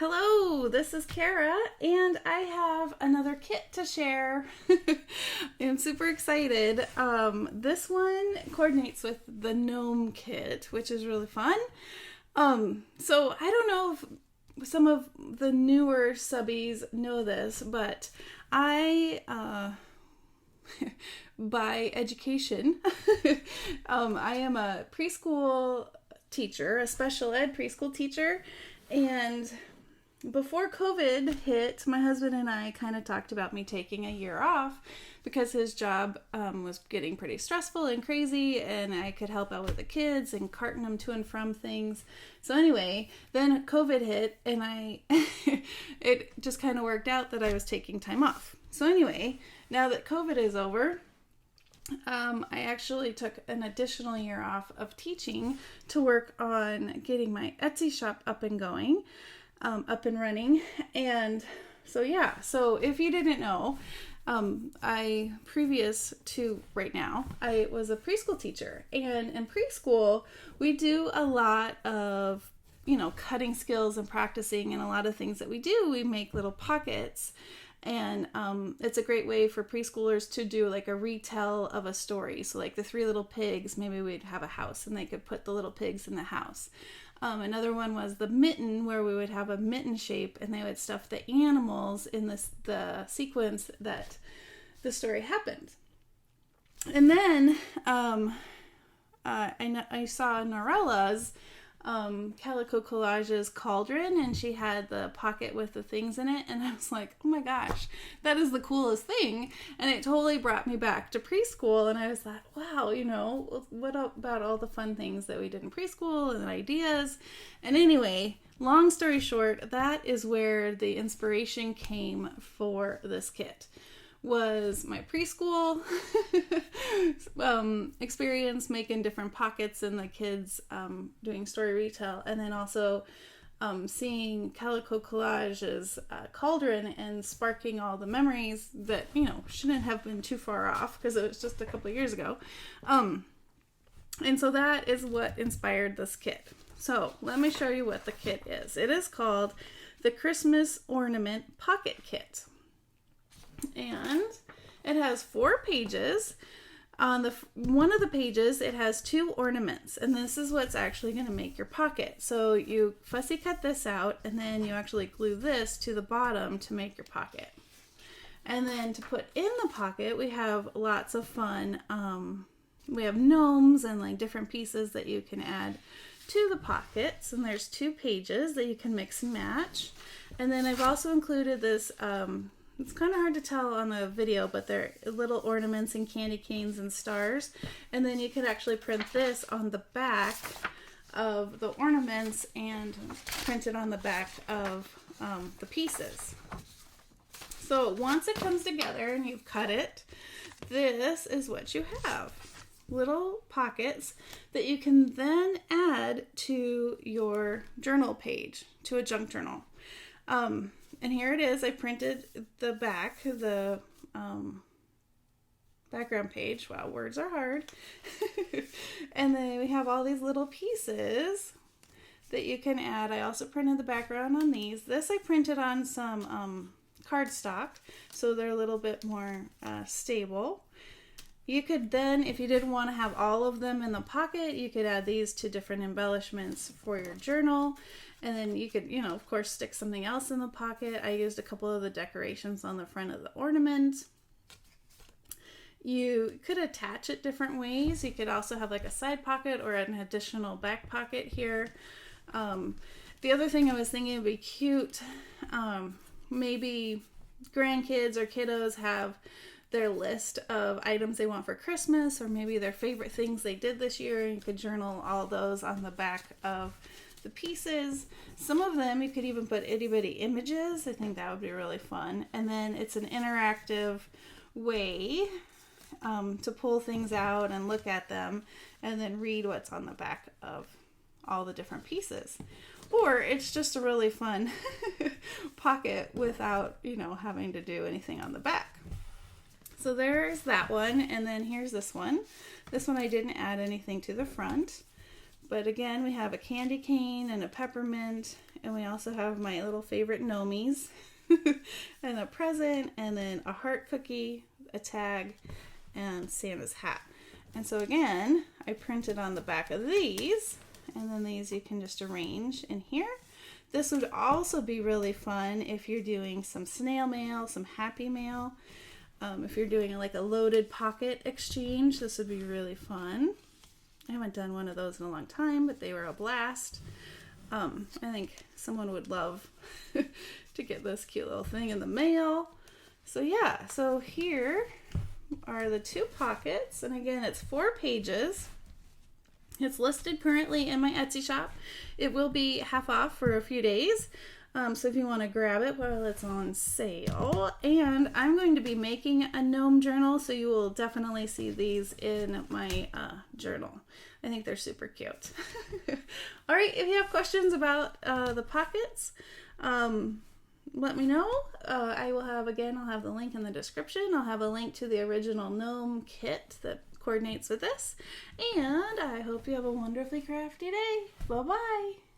Hello, this is Cara, and I have another kit to share. I'm super excited. This one coordinates with the Gnome kit, which is really fun. So I don't know if some of the newer subbies know this, but I, by education, I am a preschool teacher, a special ed preschool teacher, and before COVID hit, my husband and I kind of talked about me taking a year off because his job was getting pretty stressful and crazy, and I could help out with the kids and carting them to and from things. So anyway, then COVID hit, and it just kind of worked out that I was taking time off. So anyway, now that COVID is over, I actually took an additional year off of teaching to work on getting my Etsy shop up and going. Up and running. And so if you didn't know, previous to right now, I was a preschool teacher, and in preschool we do a lot of cutting skills and practicing, and a lot of things that we make little pockets, and it's a great way for preschoolers to do like a retell of a story. So like the Three Little Pigs, maybe we'd have a house and they could put the little pigs in the house. Another one was the mitten, where we would have a mitten shape and they would stuff the animals in the sequence that the story happened. And then I saw Norella's Calico Collage's cauldron, and she had the pocket with the things in it, and I was like, oh my gosh, that is the coolest thing. And it totally brought me back to preschool, and I was like, wow, what about all the fun things that we did in preschool and ideas? And anyway, long story short, that is where the inspiration came for this kit. Was my preschool experience making different pockets in the kids doing story retell, and then also seeing Calico Collage's cauldron and sparking all the memories that shouldn't have been too far off because it was just a couple of years ago, and so that is what inspired this kit. So let me show you what the kit is. It is called the Christmas Ornament Pocket Kit. And it has 4 pages. On one of the pages, it has 2 ornaments, and this is what's actually going to make your pocket. So you fussy cut this out, and then you actually glue this to the bottom to make your pocket. And then to put in the pocket, we have lots of fun. We have gnomes and like different pieces that you can add to the pockets, and there's 2 pages that you can mix and match. And then I've also included this it's kind of hard to tell on the video, but they're little ornaments and candy canes and stars. And then you could actually print this on the back of the ornaments and print it on the back of the pieces. So once it comes together and you've cut it, this is what you have. Little pockets that you can then add to your journal page, to a junk journal. And here it is. I printed the back, the background page. Wow, words are hard. And then we have all these little pieces that you can add. I also printed the background on these. This I printed on some cardstock, so they're a little bit more stable. You could then, if you didn't want to have all of them in the pocket, you could add these to different embellishments for your journal. And then you could, of course, stick something else in the pocket. I used a couple of the decorations on the front of the ornament. You could attach it different ways. You could also have like a side pocket or an additional back pocket here. The other thing I was thinking would be cute, maybe grandkids or kiddos have their list of items they want for Christmas, or maybe their favorite things they did this year. You could journal all those on the back of the pieces. Some of them you could even put itty bitty images. I think that would be really fun. And then it's an interactive way to pull things out and look at them and then read what's on the back of all the different pieces. Or it's just a really fun pocket without, having to do anything on the back. So there's that one, and then here's this one. This one I didn't add anything to the front, but again we have a candy cane and a peppermint And we also have my little favorite Gnomies and a present, and then a heart cookie, a tag, and Santa's hat. And so again, I printed on the back of these, and then these you can just arrange in here. This would also be really fun if you're doing some snail mail, some happy mail. If you're doing like a loaded pocket exchange, this would be really fun. I haven't done one of those in a long time, but they were a blast. I think someone would love to get this cute little thing in the mail. So yeah, so here are the 2 pockets, and again, it's 4 pages. It's listed currently in my Etsy shop. It will be half off for a few days. So if you want to grab it while it's on sale. And I'm going to be making a gnome journal, so you will definitely see these in my journal. I think they're super cute. All right, if you have questions about the pockets, let me know. I'll have the link in the description. I'll have a link to the original gnome kit that coordinates with this. And I hope you have a wonderfully crafty day. Bye-bye.